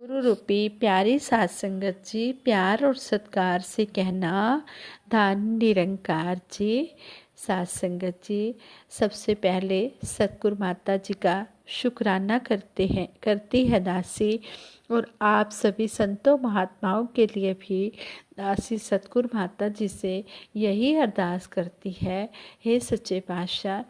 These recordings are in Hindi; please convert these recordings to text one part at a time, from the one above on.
गुरु रूपी प्यारी सात संगत जी, प्यार और सत्कार से कहना, धन निरंकार जी। सात संगत जी, सबसे पहले सतगुरु माता जी का शुक्राना करती है दासी, और आप सभी संतों महात्माओं के लिए भी दासी सतगुरु माता जी से यही अरदास करती है, हे सच्चे पातशाह,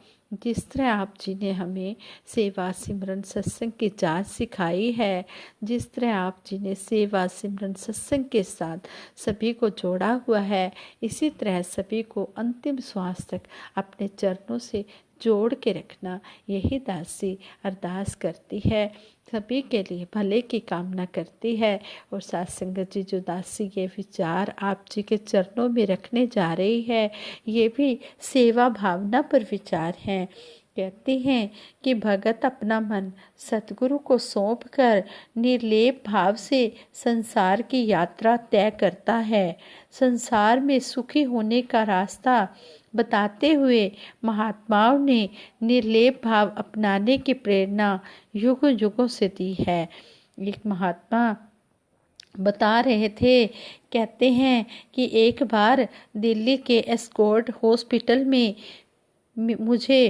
जिस तरह आप जी ने हमें सेवा सिमरन सत्संग की जांच सिखाई है, जिस तरह आप जी ने सेवा सिमरन सत्संग के साथ सभी को जोड़ा हुआ है, इसी तरह सभी को अंतिम श्वास तक अपने चरणों से जोड़ के रखना, यही दासी अरदास करती है, सभी के लिए भले की कामना करती है। और सात संगत जी, जो दासी ये विचार आप जी के चरणों में रखने जा रही है, ये भी सेवा भावना पर विचार है। कहते हैं कि भगत अपना मन सतगुरु को सौंप कर निर्लेप भाव से संसार की यात्रा तय करता है। संसार में सुखी होने का रास्ता बताते हुए महात्माओं ने निर्लेप भाव अपनाने की प्रेरणा युगों युगों से दी है। एक महात्मा बता रहे थे, कहते हैं कि एक बार दिल्ली के एस्कॉर्ट हॉस्पिटल में मुझे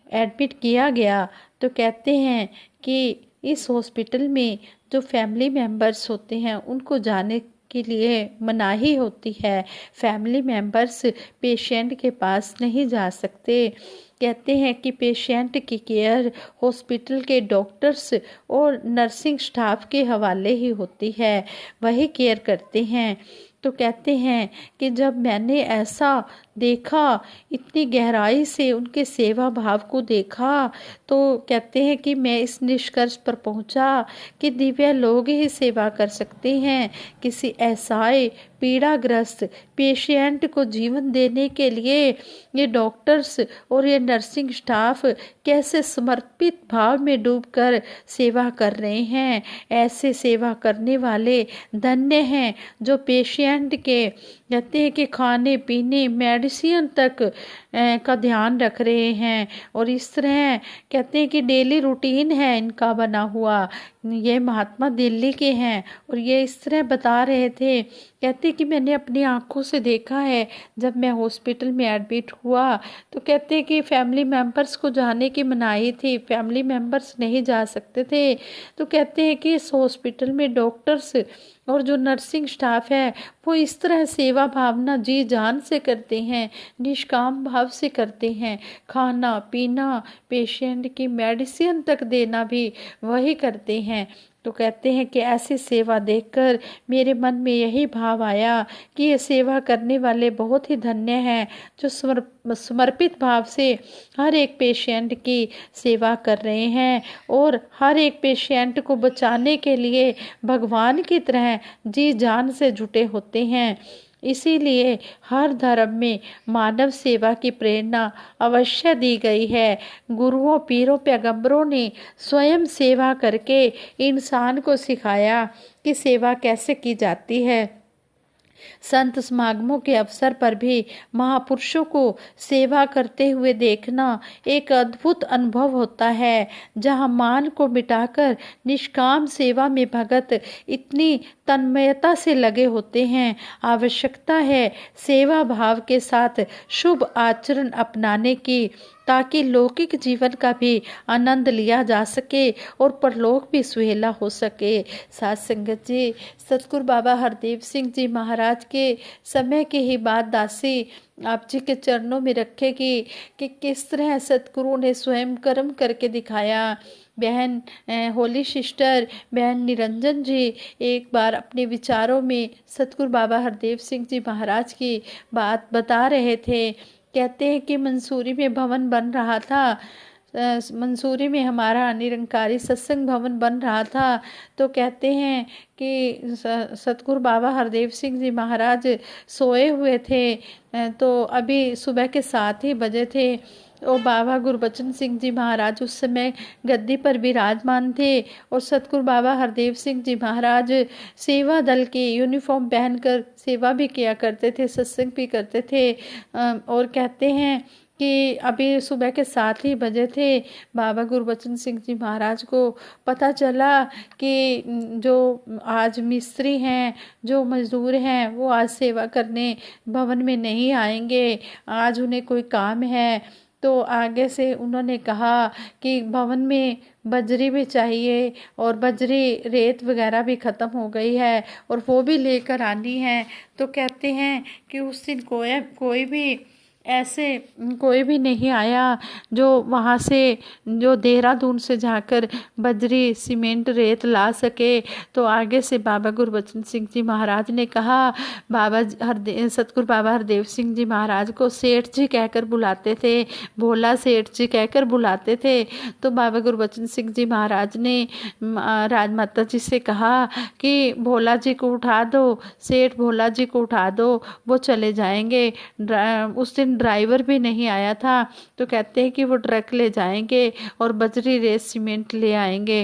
एडमिट किया गया, तो कहते हैं कि इस हॉस्पिटल में जो फैमिली मेंबर्स होते हैं उनको जाने के लिए मनाही होती है। फैमिली मेंबर्स पेशेंट के पास नहीं जा सकते। कहते हैं कि पेशेंट की केयर हॉस्पिटल के डॉक्टर्स और नर्सिंग स्टाफ के हवाले ही होती है, वही केयर करते हैं। तो कहते हैं कि जब मैंने ऐसा देखा, इतनी गहराई से उनके सेवा भाव को देखा, तो कहते हैं कि मैं इस निष्कर्ष पर पहुंचा कि दिव्य लोग ही सेवा कर सकते हैं। किसी ऐसाए पीड़ाग्रस्त पेशेंट को जीवन देने के लिए ये डॉक्टर्स और ये नर्सिंग स्टाफ कैसे समर्पित भाव में डूबकर सेवा कर रहे हैं। ऐसे सेवा करने वाले धन्य हैं जो पेशेंट के, कहते हैं कि खाने पीने मेडिसिन तक का ध्यान रख रहे हैं, और इस तरह कहते हैं कि डेली रूटीन है इनका बना हुआ। ये महात्मा दिल्ली के हैं और ये इस तरह बता रहे थे, कहते कि मैंने अपनी आंखों से देखा है। जब मैं हॉस्पिटल में एडमिट हुआ तो कहते कि फैमिली मेंबर्स को जाने की मनाही थी, फैमिली मेंबर्स नहीं जा सकते थे। तो कहते हैं कि इस हॉस्पिटल में डॉक्टर्स और जो नर्सिंग स्टाफ है वो इस तरह सेवा भावना जी जान से करते हैं, निष्काम भाव से करते हैं। खाना पीना, पेशेंट की मेडिसिन तक देना भी वही करते हैं। तो कहते हैं कि ऐसी सेवा देखकर मेरे मन में यही भाव आया कि ये सेवा करने वाले बहुत ही धन्य हैं जो समर्पित भाव से हर एक पेशेंट की सेवा कर रहे हैं और हर एक पेशेंट को बचाने के लिए भगवान की तरह जी जान से जुटे होते हैं। इसीलिए हर धर्म में मानव सेवा की प्रेरणा अवश्य दी गई है। गुरुओं, पीरों, पैगंबरों ने स्वयं सेवा करके इंसान को सिखाया कि सेवा कैसे की जाती है। संत समागमों के अवसर पर भी महापुरुषों को सेवा करते हुए देखना एक अद्भुत अनुभव होता है, जहां मान को मिटाकर निष्काम सेवा में भगत इतनी तन्मयता से लगे होते हैं। आवश्यकता है सेवा भाव के साथ शुभ आचरण अपनाने की, ताकि लौकिक जीवन का भी आनंद लिया जा सके और परलोक भी सुहेला हो सके। साथ संगत जी, सतगुरु बाबा हरदेव सिंह जी महाराज के समय की ही बात दासी आप जी के चरणों में रखेगी कि किस तरह सतगुरु ने स्वयं कर्म करके दिखाया। बहन होली सिस्टर, बहन निरंजन जी एक बार अपने विचारों में सतगुरु बाबा हरदेव सिंह जी महाराज की बात बता रहे थे। कहते हैं कि मंसूरी में भवन बन रहा था, मंसूरी में हमारा निरंकारी सत्संग भवन बन रहा था। तो कहते हैं कि सतगुरु बाबा हरदेव सिंह जी महाराज सोए हुए थे, तो अभी सुबह के 7 ही बजे थे। और बाबा गुरबचन सिंह जी महाराज उस समय गद्दी पर विराजमान थे और सतगुरु बाबा हरदेव सिंह जी महाराज सेवा दल की यूनिफॉर्म पहनकर सेवा भी किया करते थे, सत्संग भी करते थे। और कहते हैं कि अभी सुबह के 7 ही बजे थे। बाबा गुरबचन सिंह जी महाराज को पता चला कि जो आज मिस्त्री हैं, जो मजदूर हैं, वो आज सेवा करने भवन में नहीं आएंगे, आज उन्हें कोई काम है। तो आगे से उन्होंने कहा कि भवन में बजरी भी चाहिए और बजरी रेत वगैरह भी ख़त्म हो गई है और वो भी लेकर आनी है। तो कहते हैं कि उस दिन कोई भी ऐसे कोई भी नहीं आया जो वहाँ से, जो देहरादून से जाकर बजरी सीमेंट रेत ला सके। तो आगे से बाबा गुरबचन सिंह जी महाराज ने कहा, सतगुरु बाबा हरदेव सिंह जी महाराज को सेठ जी कहकर बुलाते थे, भोला सेठ जी कहकर बुलाते थे। तो बाबा गुरबचन सिंह जी महाराज ने राजमाता जी से कहा कि भोला जी को उठा दो, सेठ भोला जी को उठा दो, वो चले जाएंगे। उस दिन ड्राइवर भी नहीं आया था। तो कहते हैं कि वो ट्रक ले जाएंगे और बजरी रेत सीमेंट ले आएंगे।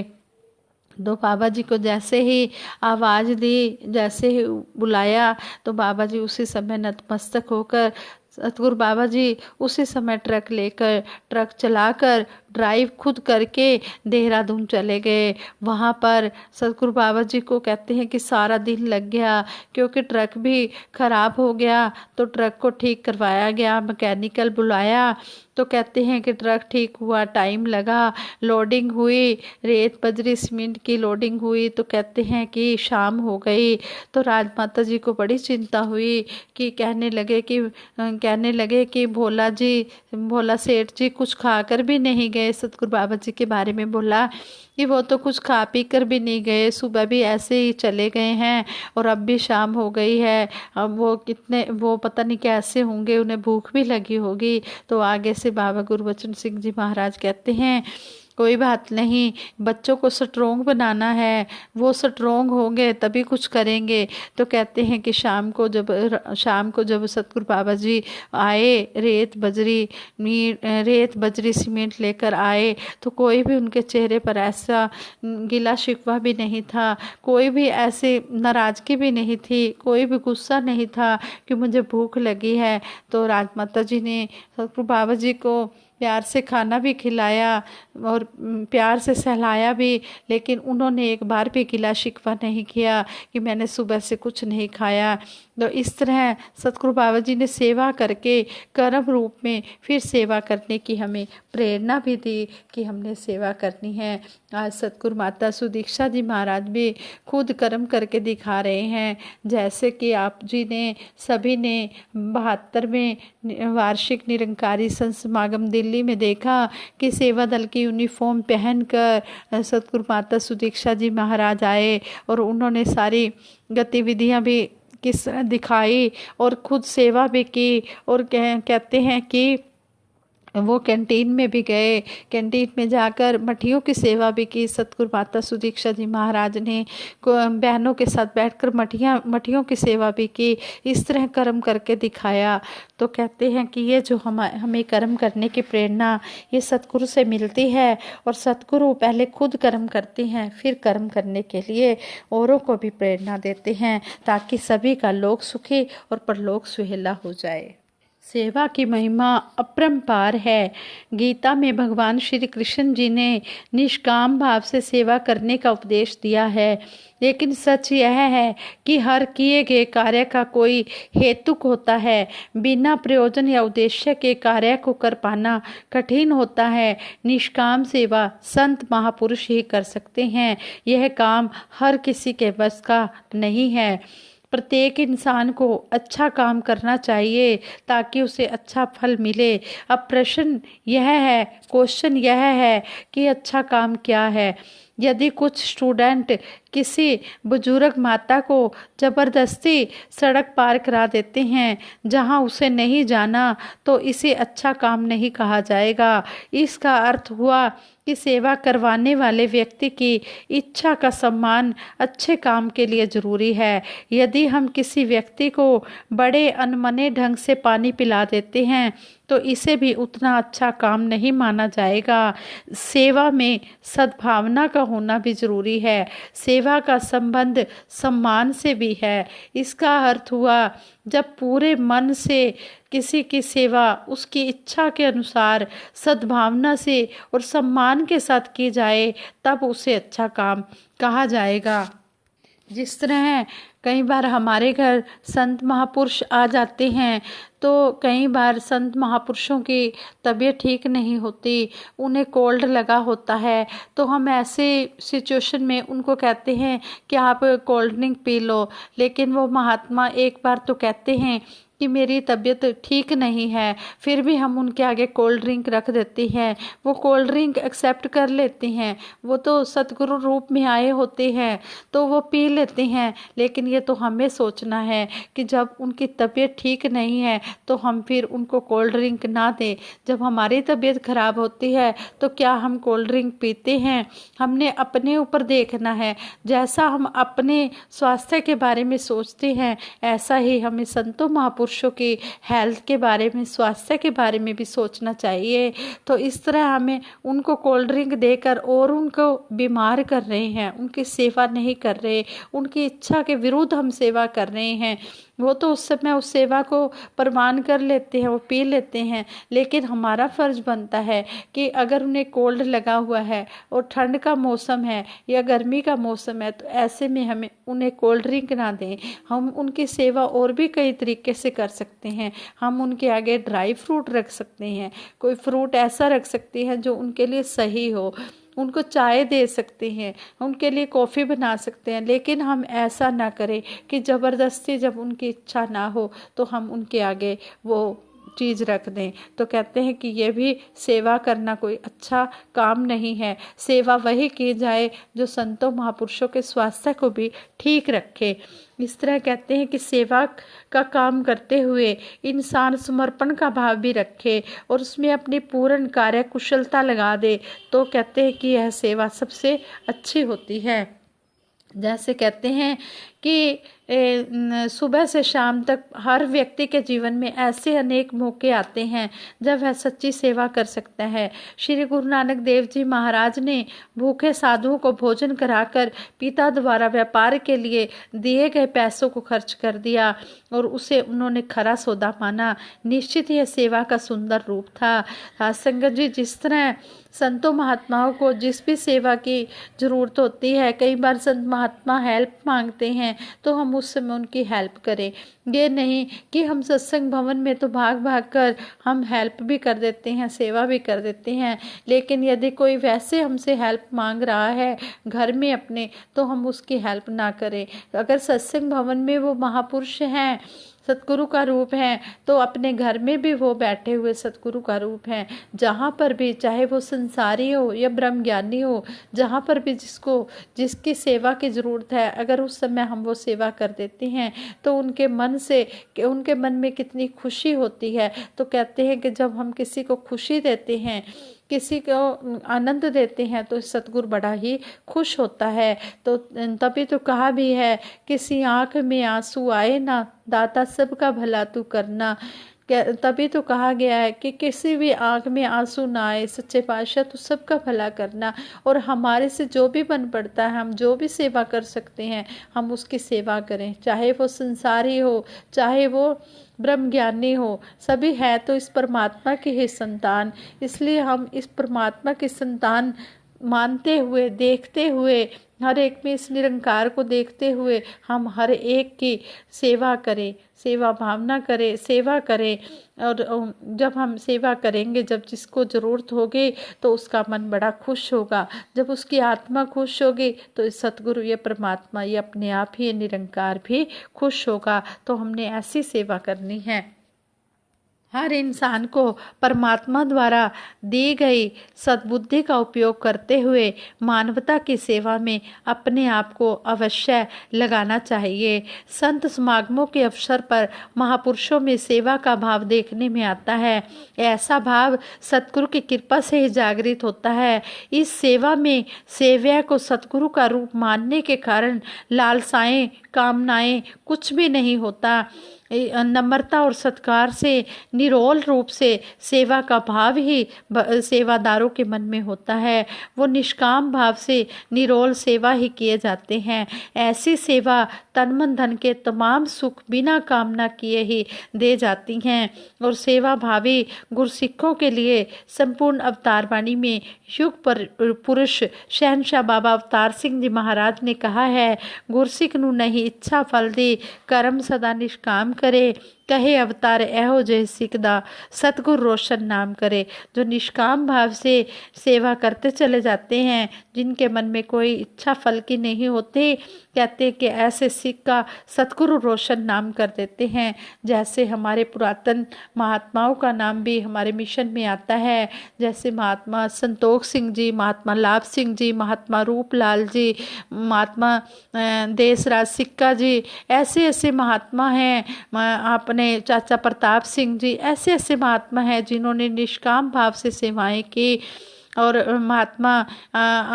तो बाबा जी को जैसे ही आवाज़ दी, जैसे ही बुलाया, तो बाबा जी उसी समय नतमस्तक होकर, सतगुरु बाबा जी उसी समय ट्रक चलाकर ड्राइव खुद करके देहरादून चले गए। वहाँ पर सतगुरु बाबा जी को कहते हैं कि सारा दिन लग गया, क्योंकि ट्रक भी ख़राब हो गया। तो ट्रक को ठीक करवाया गया, मैकेनिकल बुलाया। तो कहते हैं कि ट्रक ठीक हुआ, टाइम लगा, लोडिंग हुई, रेत बजरी सीमेंट की लोडिंग हुई। तो कहते हैं कि शाम हो गई। तो राजमाता जी को बड़ी चिंता हुई कि कहने लगे कि भोला सेठ जी कुछ खाकर भी नहीं गए। सतगुरु बाबा जी के बारे में बोला कि वो तो कुछ खा पी कर भी नहीं गए, सुबह भी ऐसे ही चले गए हैं और अब भी शाम हो गई है। अब वो पता नहीं कैसे होंगे, उन्हें भूख भी लगी होगी। तो आगे से बाबा गुरबचन सिंह जी महाराज कहते हैं, कोई बात नहीं, बच्चों को स्ट्रोंग बनाना है, वो स्ट्रोंग होंगे तभी कुछ करेंगे। तो कहते हैं कि शाम को जब सतगुरु बाबा जी आए, रेत बजरी सीमेंट लेकर आए, तो कोई भी उनके चेहरे पर ऐसा गिला शिकवा भी नहीं था, कोई भी ऐसी नाराज़गी भी नहीं थी, कोई भी गुस्सा नहीं था कि मुझे भूख लगी है। तो राजमाता जी ने सतगुरु बाबा जी को प्यार से खाना भी खिलाया और प्यार से सहलाया भी, लेकिन उन्होंने एक बार भी गिला शिकवा नहीं किया कि मैंने सुबह से कुछ नहीं खाया। तो इस तरह सतगुरु बाबा जी ने सेवा करके कर्म रूप में फिर सेवा करने की हमें प्रेरणा भी दी कि हमने सेवा करनी है। आज सतगुरु माता सुदीक्षा जी महाराज भी खुद कर्म करके दिखा रहे हैं। जैसे कि आप जी ने सभी ने 72वें वार्षिक निरंकारी संत समागम दिल्ली में देखा कि सेवा दल की यूनिफॉर्म पहनकर सतगुरु माता सुदीक्षा जी महाराज आए और उन्होंने सारी गतिविधियां भी किस तरह दिखाई और खुद सेवा भी की। और कहते हैं कि वो कैंटीन में भी गए, कैंटीन में जाकर मठियों की सेवा भी की। सतगुरु माता सुदीक्षा जी महाराज ने बहनों के साथ बैठकर मठियों की सेवा भी की। इस तरह कर्म करके दिखाया। तो कहते हैं कि ये जो हमें कर्म करने की प्रेरणा ये सतगुरु से मिलती है, और सतगुरु पहले खुद कर्म करते हैं, फिर कर्म करने के लिए औरों को भी प्रेरणा देते हैं, ताकि सभी का लोक सुखी और परलोक सुहेला हो जाए। सेवा की महिमा अपरंपार है। गीता में भगवान श्री कृष्ण जी ने निष्काम भाव से सेवा करने का उपदेश दिया है, लेकिन सच यह है कि हर किए गए कार्य का कोई हेतुक होता है। बिना प्रयोजन या उद्देश्य के कार्य को कर पाना कठिन होता है। निष्काम सेवा संत महापुरुष ही कर सकते हैं। यह काम हर किसी के बस का नहीं है। प्रत्येक इंसान को अच्छा काम करना चाहिए ताकि उसे अच्छा फल मिले। अब क्वेश्चन यह है कि अच्छा काम क्या है। यदि कुछ स्टूडेंट किसी बुजुर्ग माता को ज़बरदस्ती सड़क पार करा देते हैं जहां उसे नहीं जाना, तो इसे अच्छा काम नहीं कहा जाएगा। इसका अर्थ हुआ कि सेवा करवाने वाले व्यक्ति की इच्छा का सम्मान अच्छे काम के लिए जरूरी है। यदि हम किसी व्यक्ति को बड़े अनमने ढंग से पानी पिला देते हैं तो इसे भी उतना अच्छा काम नहीं माना जाएगा। सेवा में सद्भावना का होना भी जरूरी है। सेवा का संबंध सम्मान से भी है। इसका अर्थ हुआ जब पूरे मन से किसी की सेवा उसकी इच्छा के अनुसार सद्भावना से और सम्मान के साथ की जाए तब उसे अच्छा काम कहा जाएगा। जिस तरह कई बार हमारे घर संत महापुरुष आ जाते हैं तो कई बार संत महापुरुषों की तबीयत ठीक नहीं होती, उन्हें कोल्ड लगा होता है, तो हम ऐसे सिचुएशन में उनको कहते हैं कि आप कोल्ड ड्रिंक पी लो। लेकिन वो महात्मा एक बार तो कहते हैं कि मेरी तबीयत ठीक नहीं है, फिर भी हम उनके आगे कोल्ड ड्रिंक रख देते हैं। वो कोल्ड ड्रिंक एक्सेप्ट कर लेते हैं, वो तो सतगुरु रूप में आए होते हैं तो वो पी लेते हैं। लेकिन ये तो हमें सोचना है कि जब उनकी तबीयत ठीक नहीं है तो हम फिर उनको कोल्ड ड्रिंक ना दें। जब हमारी तबीयत खराब होती है तो क्या हम कोल्ड ड्रिंक पीते हैं? हमने अपने ऊपर देखना है। जैसा हम अपने स्वास्थ्य के बारे में सोचते हैं ऐसा ही हमें संतों महापुरुषों की हेल्थ के बारे में, स्वास्थ्य के बारे में भी सोचना चाहिए। तो इस तरह हमें उनको कोल्ड ड्रिंक देकर और उनको बीमार कर रहे हैं, उनकी सेवा नहीं कर रहे, उनकी इच्छा के विरुद्ध हम सेवा कर रहे हैं। वो तो उस समय उस सेवा को प्रवान कर लेते हैं, वो पी लेते हैं। लेकिन हमारा फर्ज बनता है कि अगर उन्हें कोल्ड लगा हुआ है और ठंड का मौसम है या गर्मी का मौसम है तो ऐसे में हमें उन्हें कोल्ड ड्रिंक ना दें। हम उनकी सेवा और भी कई तरीके से कर सकते हैं। हम उनके आगे ड्राई फ्रूट रख सकते हैं, कोई फ्रूट ऐसा रख सकते हैं जो उनके लिए सही हो, उनको चाय दे सकते हैं, उनके लिए कॉफ़ी बना सकते हैं। लेकिन हम ऐसा ना करें कि ज़बरदस्ती जब उनकी इच्छा ना हो तो हम उनके आगे वो चीज़ रख दें। तो कहते हैं कि ये भी सेवा करना कोई अच्छा काम नहीं है। सेवा वही की जाए जो संतों महापुरुषों के स्वास्थ्य को भी ठीक रखे। इस तरह कहते हैं कि सेवा का काम करते हुए इंसान समर्पण का भाव भी रखे और उसमें अपनी पूर्ण कार्य कुशलता लगा दे तो कहते हैं कि यह सेवा सबसे अच्छी होती है। जैसे कहते हैं कि सुबह से शाम तक हर व्यक्ति के जीवन में ऐसे अनेक मौके आते हैं जब वह सच्ची सेवा कर सकता है। श्री गुरु नानक देव जी महाराज ने भूखे साधुओं को भोजन कराकर पिता द्वारा व्यापार के लिए दिए गए पैसों को खर्च कर दिया और उसे उन्होंने खरा सौदा माना। निश्चित यह सेवा का सुंदर रूप था। संगत जी, जिस तरह संतों महात्माओं को जिस भी सेवा की जरूरत होती है, कई बार संत महात्मा हेल्प मांगते हैं तो हम उस समय उनकी हेल्प करें। ये नहीं कि हम सत्संग भवन में तो भाग भाग कर हम हेल्प भी कर देते हैं, सेवा भी कर देते हैं। लेकिन यदि कोई वैसे हमसे हेल्प मांग रहा है घर में अपने, तो हम उसकी हेल्प ना करें। अगर सत्संग भवन में वो महापुरुष हैं, सतगुरु का रूप है, तो अपने घर में भी वो बैठे हुए सतगुरु का रूप हैं। जहाँ पर भी, चाहे वो संसारी हो या ब्रह्मज्ञानी हो, जहाँ पर भी जिसकी सेवा की ज़रूरत है, अगर उस समय हम वो सेवा कर देते हैं तो उनके मन में कितनी खुशी होती है। तो कहते हैं कि जब हम किसी को खुशी देते हैं, किसी को आनंद देते हैं तो सतगुरु बड़ा ही खुश होता है। तो तभी तो कहा भी है, किसी आँख में आंसू आए ना दाता सबका भला तू करना। तभी तो कहा गया है कि किसी भी आँख में आंसू ना आए, सच्चे पातशाह तो सबका भला करना। और हमारे से जो भी बन पड़ता है, हम जो भी सेवा कर सकते हैं हम उसकी सेवा करें, चाहे वो संसारी हो चाहे वो ब्रह्मज्ञानी हो, सभी है तो इस परमात्मा की ही संतान। इसलिए हम इस परमात्मा की संतान मानते हुए, देखते हुए, हर एक में इस निरंकार को देखते हुए हम हर एक की सेवा करें, सेवा भावना करें, सेवा करें। और जब हम सेवा करेंगे, जब जिसको ज़रूरत होगी तो उसका मन बड़ा खुश होगा। जब उसकी आत्मा खुश होगी तो सतगुरु ये परमात्मा ये अपने आप ही निरंकार भी खुश होगा। तो हमने ऐसी सेवा करनी है। हर इंसान को परमात्मा द्वारा दी गई सद्बुद्धि का उपयोग करते हुए मानवता की सेवा में अपने आप को अवश्य लगाना चाहिए। संत समागमों के अवसर पर महापुरुषों में सेवा का भाव देखने में आता है। ऐसा भाव सतगुरु की कृपा से ही जागृत होता है। इस सेवा में सेव्या को सतगुरु का रूप मानने के कारण लालसाएं, कामनाएं कुछ भी नहीं होता। नम्रता और सत्कार से निरोल रूप से सेवा का भाव ही सेवादारों के मन में होता है। वो निष्काम भाव से निरोल सेवा ही किए जाते हैं। ऐसी सेवा तन मन धन के तमाम सुख बिना कामना किए ही दे जाती हैं। और सेवा भावी गुरसिखों के लिए संपूर्ण अवतार वाणी में युग पर पुरुष शहनशाह बाबा अवतार सिंह जी महाराज ने कहा है, गुरसिख नू नहीं इच्छा फल दी, कर्म सदा निष्काम करे, कहे अवतार एहो जय सिख दा, सतगुर रोशन नाम करे। जो निष्काम भाव से सेवा करते चले जाते हैं, जिनके मन में कोई इच्छा फल की नहीं होती, कहते कि ऐसे सिख का सतगुरु रोशन नाम कर देते हैं। जैसे हमारे पुरातन महात्माओं का नाम भी हमारे मिशन में आता है, जैसे महात्मा संतोख सिंह जी, महात्मा लाभ सिंह जी, महात्मा रूपलाल जी, महात्मा देसराज सिक्का जी, ऐसे ऐसे महात्मा हैं। अपने चाचा प्रताप सिंह जी, ऐसे ऐसे महात्मा हैं जिन्होंने निष्काम भाव से सेवाएं की। और महात्मा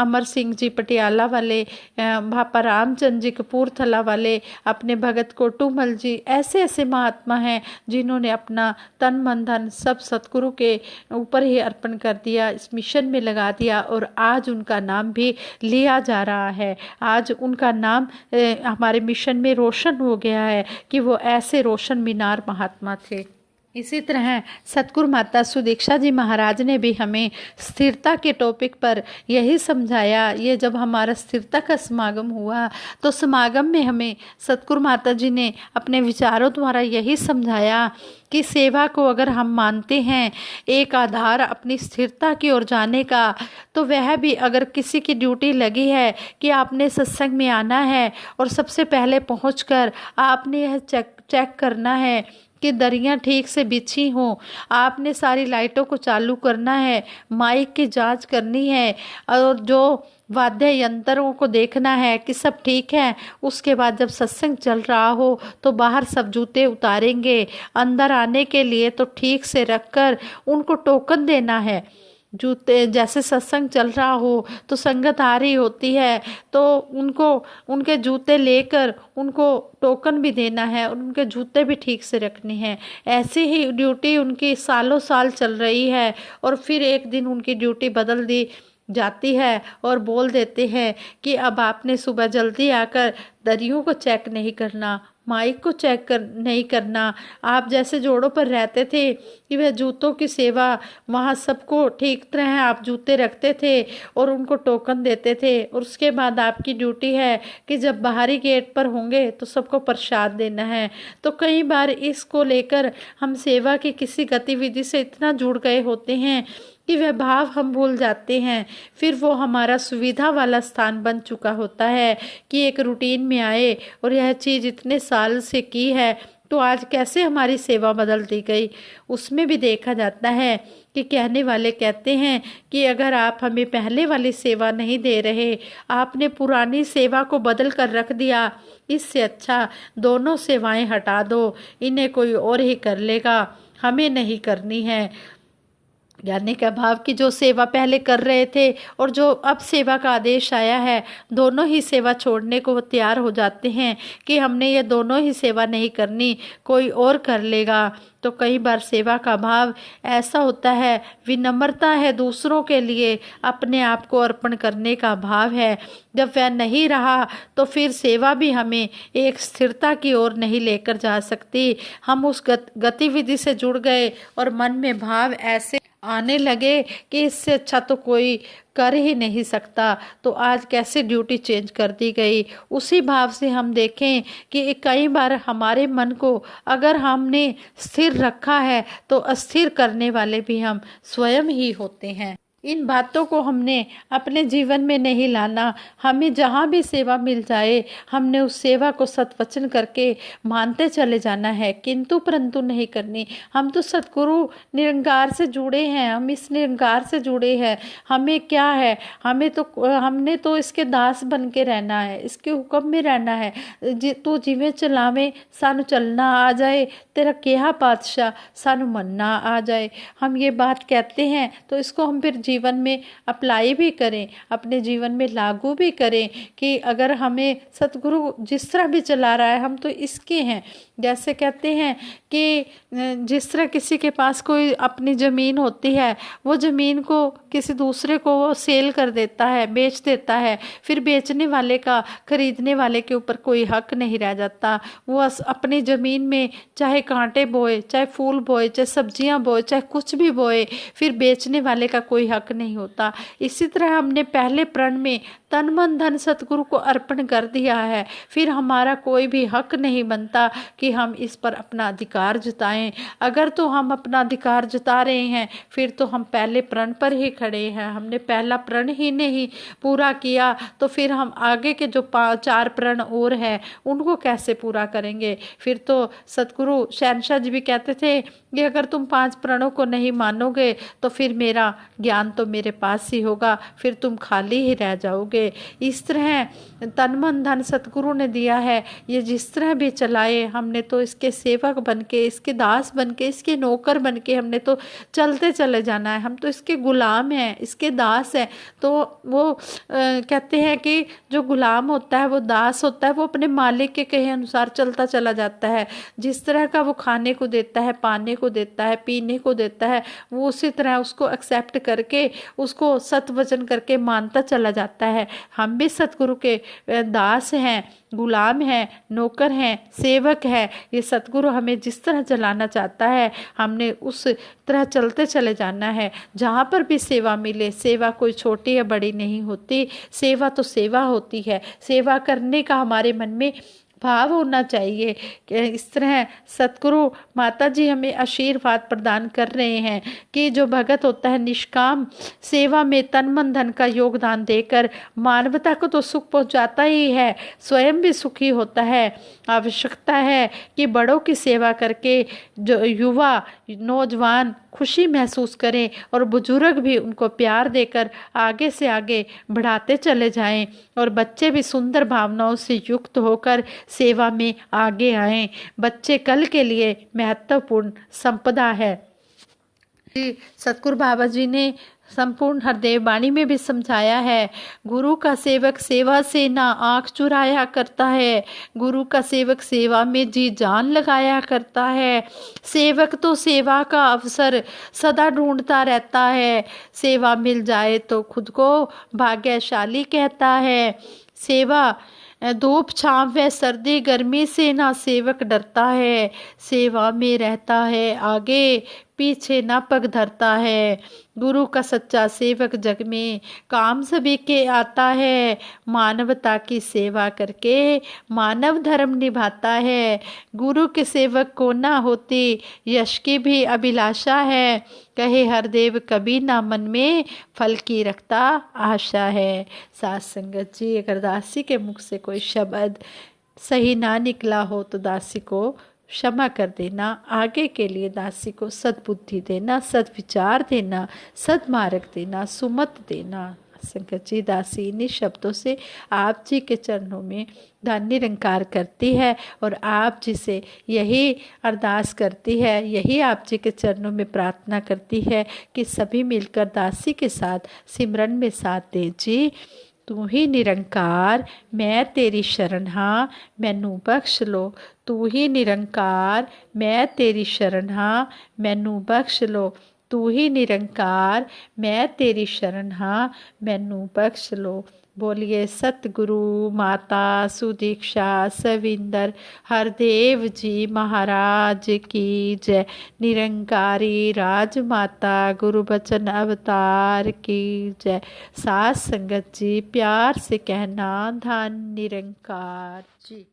अमर सिंह जी पटियाला वाले, भापा रामचंद जी कपूरथला वाले, अपने भगत कोटूमल जी, ऐसे ऐसे महात्मा हैं जिन्होंने अपना तन मन धन सब सतगुरु के ऊपर ही अर्पण कर दिया, इस मिशन में लगा दिया। और आज उनका नाम भी लिया जा रहा है। आज उनका नाम हमारे मिशन में रोशन हो गया है कि वो ऐसे रोशन मीनार महात्मा थे। इसी तरह सतगुरु माता सुदीक्षा जी महाराज ने भी हमें स्थिरता के टॉपिक पर यही समझाया। ये जब हमारा स्थिरता का समागम हुआ तो समागम में हमें सतगुरु माता जी ने अपने विचारों द्वारा यही समझाया कि सेवा को अगर हम मानते हैं एक आधार अपनी स्थिरता की ओर जाने का, तो वह भी अगर किसी की ड्यूटी लगी है कि आपने सत्संग में आना है और सबसे पहले पहुंचकर आपने यह चेक करना है कि दरियां ठीक से बिछी हों, आपने सारी लाइटों को चालू करना है, माइक की जांच करनी है और जो वाद्य यंत्रों को देखना है कि सब ठीक है। उसके बाद जब सत्संग चल रहा हो तो बाहर सब जूते उतारेंगे, अंदर आने के लिए तो ठीक से रखकर उनको टोकन देना है। जूते जैसे सत्संग चल रहा हो तो संगत आ रही होती है तो उनको उनके जूते लेकर उनको टोकन भी देना है और उनके जूते भी ठीक से रखने हैं। ऐसी ही ड्यूटी उनकी सालों साल चल रही है और फिर एक दिन उनकी ड्यूटी बदल दी जाती है और बोल देते हैं कि अब आपने सुबह जल्दी आकर दरियों को चेक नहीं करना, माइक को चेक नहीं करना। आप जैसे जोड़ों पर रहते थे कि वह जूतों की सेवा वहाँ सबको ठीक तरह आप जूते रखते थे और उनको टोकन देते थे। और उसके बाद आपकी ड्यूटी है कि जब बाहरी गेट पर होंगे तो सबको प्रसाद देना है। तो कई बार इसको लेकर हम सेवा की किसी गतिविधि से इतना जुड़ गए होते हैं कि वह भाव हम भूल जाते हैं। फिर वो हमारा सुविधा वाला स्थान बन चुका होता है कि एक रूटीन में आए और यह चीज़ इतने साल से की है तो आज कैसे हमारी सेवा बदल दी गई। उसमें भी देखा जाता है कि कहने वाले कहते हैं कि अगर आप हमें पहले वाली सेवा नहीं दे रहे, आपने पुरानी सेवा को बदल कर रख दिया, इससे अच्छा दोनों सेवाएं हटा दो, इन्हें कोई और ही कर लेगा, हमें नहीं करनी है। जानने का भाव कि जो सेवा पहले कर रहे थे और जो अब सेवा का आदेश आया है, दोनों ही सेवा छोड़ने को वो तैयार हो जाते हैं कि हमने ये दोनों ही सेवा नहीं करनी, कोई और कर लेगा। तो कई बार सेवा का भाव ऐसा होता है, विनम्रता है दूसरों के लिए, अपने आप को अर्पण करने का भाव है। जब वह नहीं रहा तो फिर सेवा भी हमें एक स्थिरता की ओर नहीं लेकर जा सकती। हम उस गतिविधि से जुड़ गए और मन में भाव ऐसे आने लगे कि इससे अच्छा तो कोई कर ही नहीं सकता। तो आज कैसे ड्यूटी चेंज कर दी गई। उसी भाव से हम देखें कि कई बार हमारे मन को अगर हमने स्थिर रखा है तो अस्थिर करने वाले भी हम स्वयं ही होते हैं। इन बातों को हमने अपने जीवन में नहीं लाना। हमें जहाँ भी सेवा मिल जाए हमने उस सेवा को सत्वचन करके मानते चले जाना है, किंतु परंतु नहीं करनी। हम तो सतगुरु निरंकार से जुड़े हैं, हम इस निरंकार से जुड़े हैं। हमें क्या है, हमने तो इसके दास बन के रहना है, इसके हुक्म में रहना है। तू जिवें चलावे सानू चलना आ जाए, तेरा केहा पातशाह सानू मनना आ जाए। हम ये बात कहते हैं तो इसको हम फिर जीवन में अप्लाई भी करें, अपने जीवन में लागू भी करें कि अगर हमें सतगुरु जिस तरह भी चला रहा है हम तो इसके हैं। जैसे कहते हैं कि जिस तरह किसी के पास कोई अपनी ज़मीन होती है, वो ज़मीन को किसी दूसरे को वो सेल कर देता है, बेच देता है, फिर बेचने वाले का खरीदने वाले के ऊपर कोई हक नहीं रह जाता। वो अपनी ज़मीन में चाहे कांटे बोए, चाहे फूल बोए, चाहे सब्जियां बोए, चाहे कुछ भी बोए, फिर बेचने वाले का कोई हक नहीं होता। इसी तरह हमने पहले प्रण में तन मन धन सतगुरु को अर्पण कर दिया है, फिर हमारा कोई भी हक नहीं बनता कि हम इस पर अपना अधिकार जताएं। अगर तो हम अपना अधिकार जता रहे हैं फिर तो हम पहले प्रण पर ही खड़े हैं। हमने पहला प्रण ही नहीं पूरा किया तो फिर हम आगे के जो 4 प्रण और हैं उनको कैसे पूरा करेंगे। फिर तो सतगुरु शहनशाह जी भी कहते थे कि अगर तुम 5 प्रणों को नहीं मानोगे तो फिर मेरा ज्ञान तो मेरे पास ही होगा, फिर तुम खाली ही रह जाओगे। इस तरह तन मन धन सतगुरु ने दिया है, ये जिस तरह भी चलाए हमने तो इसके सेवक बनके, इसके दास बनके, इसके नौकर बनके हमने तो चलते चले जाना है। हम तो इसके गुलाम हैं, इसके दास हैं। तो वो कहते हैं कि जो गुलाम होता है वो दास होता है, वो अपने मालिक के कहे अनुसार चलता चला जाता है। जिस तरह का वो खाने को देता है, पाने को देता है, पीने को देता है, वो उसी तरह उसको एक्सेप्ट करके उसको सत्वचन करके मानता चला जाता है। हम भी सतगुरु के दास हैं, गुलाम हैं, नौकर हैं, सेवक हैं। ये सतगुरु हमें जिस तरह चलाना चाहता है हमने उस तरह चलते चले जाना है। जहाँ पर भी सेवा मिले, सेवा कोई छोटी या बड़ी नहीं होती, सेवा तो सेवा होती है। सेवा करने का हमारे मन में भाव होना चाहिए कि इस तरह सतगुरु माता जी हमें आशीर्वाद प्रदान कर रहे हैं कि जो भगत होता है निष्काम सेवा में तन मन धन का योगदान देकर मानवता को तो सुख पहुंचाता ही है, स्वयं भी सुखी होता है। आवश्यकता है कि बड़ों की सेवा करके जो युवा नौजवान खुशी महसूस करें और बुजुर्ग भी उनको प्यार देकर आगे से आगे बढ़ाते चले जाएं और बच्चे भी सुंदर भावनाओं से युक्त होकर सेवा में आगे आएं। बच्चे कल के लिए महत्वपूर्ण संपदा है। सतगुरु बाबा जी ने संपूर्ण हरदेव वाणी में भी समझाया है, गुरु का सेवक सेवा से ना आंख चुराया करता है, गुरु का सेवक सेवा में जी जान लगाया करता है। सेवक तो सेवा का अवसर सदा ढूंढता रहता है, सेवा मिल जाए तो खुद को भाग्यशाली कहता है। सेवा धूप छांव व सर्दी गर्मी से ना सेवक डरता है, सेवा में रहता है आगे पीछे ना पग धरता है। गुरु का सच्चा सेवक जग में काम सभी के आता है, मानवता की सेवा करके मानव धर्म निभाता है। गुरु के सेवक को ना होती यश की भी अभिलाषा है, कहे हरदेव कभी ना मन में फल की रखता आशा है। साथ संगत जी, अगर दासी के मुख से कोई शब्द सही ना निकला हो तो दासी को क्षमा कर देना, आगे के लिए दासी को सद्बुद्धि देना, सद्विचार देना, सद्मार्ग देना, सुमत देना। संगत जी, दासी इन्हीं शब्दों से आप जी के चरणों में धन निरंकार करती है और आप जी से यही अरदास करती है, यही आप जी के चरणों में प्रार्थना करती है कि सभी मिलकर दासी के साथ सिमरन में साथ दे। जी तू ही निरंकार मैं तेरी शरण हाँ, मैनू बख्श लो। तू ही निरंकार मैं तेरी शरण हाँ, मैनू बख्श लो। तू ही निरंकार मैं तेरी शरण हाँ, मैनू बख्श लो। बोलिए सतगुरु माता सुदीक्षा सविंदर हरदेव जी महाराज की जय। निरंकारी राजमाता गुरु बचन अवतार की जय। साथ संगत जी प्यार से कहना धन निरंकार जी।